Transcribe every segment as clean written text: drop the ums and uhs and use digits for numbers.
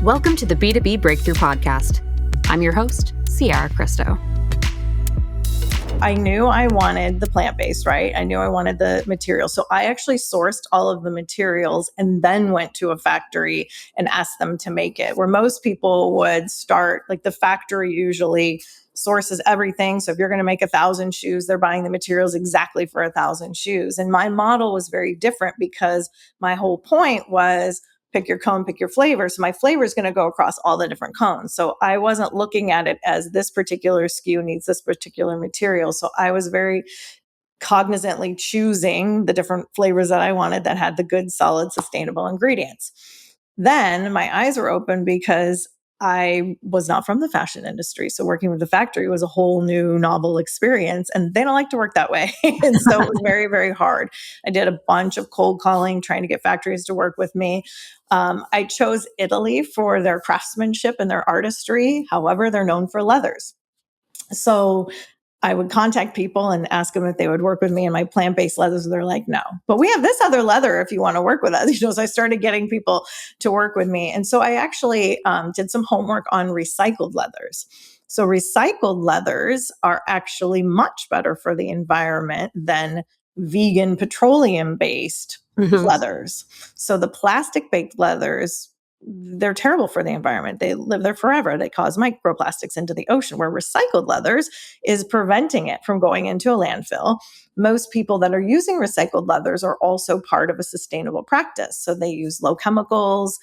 Welcome to the B2B Breakthrough Podcast. I'm your host, Ciara Cristo. I knew I wanted the plant-based, right? I knew I wanted the material. So I actually sourced all of the materials and then went to a factory and asked them to make it. Where most people would start, like the factory usually sources everything. So if you're going to make 1,000 shoes, they're buying the materials exactly for 1,000 shoes. And my model was very different because my whole point was pick your cone, pick your flavor. So my flavor is going to go across all the different cones. So I wasn't looking at it as this particular SKU needs this particular material. So I was very cognizantly choosing the different flavors that I wanted that had the good, solid, sustainable ingredients. Then my eyes were open because I was not from the fashion industry. So working with the factory was a whole new novel experience, and they don't like to work that way. And so it was very, very hard. I did a bunch of cold calling, trying to get factories to work with me. I chose Italy for their craftsmanship and their artistry. However, they're known for leathers. So I would contact people and ask them if they would work with me in my plant-based leathers. They're like, no, but we have this other leather if you want to work with us. So I started getting people to work with me. And so I actually did some homework on recycled leathers. So recycled leathers are actually much better for the environment than vegan petroleum-based leathers. So the plastic-based leathers, they're terrible for the environment. They live there forever. They cause microplastics into the ocean, where recycled leathers is preventing it from going into a landfill. Most people that are using recycled leathers are also part of a sustainable practice. So they use low chemicals,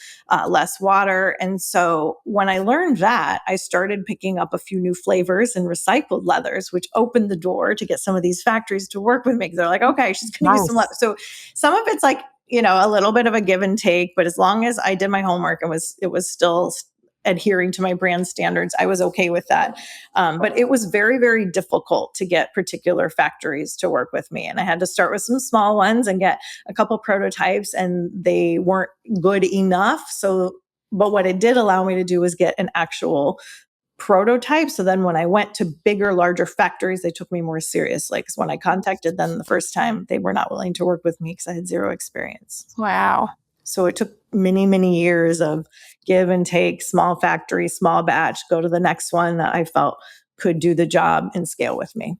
less water. And so when I learned that, I started picking up a few new flavors in recycled leathers, which opened the door to get some of these factories to work with me. They're like, okay, she's going to use some leather. So some of it's like, a little bit of a give and take, but as long as I did my homework and it was still adhering to my brand standards, I was okay with that. But it was very, very difficult to get particular factories to work with me. And I had to start with some small ones and get a couple prototypes, and they weren't good enough. But what it did allow me to do was get an actual prototype. So then when I went to bigger, larger factories, they took me more seriously, because when I contacted them the first time, they were not willing to work with me because I had zero experience. Wow. So it took many, many years of give and take, small factory, small batch, go to the next one that I felt could do the job and scale with me.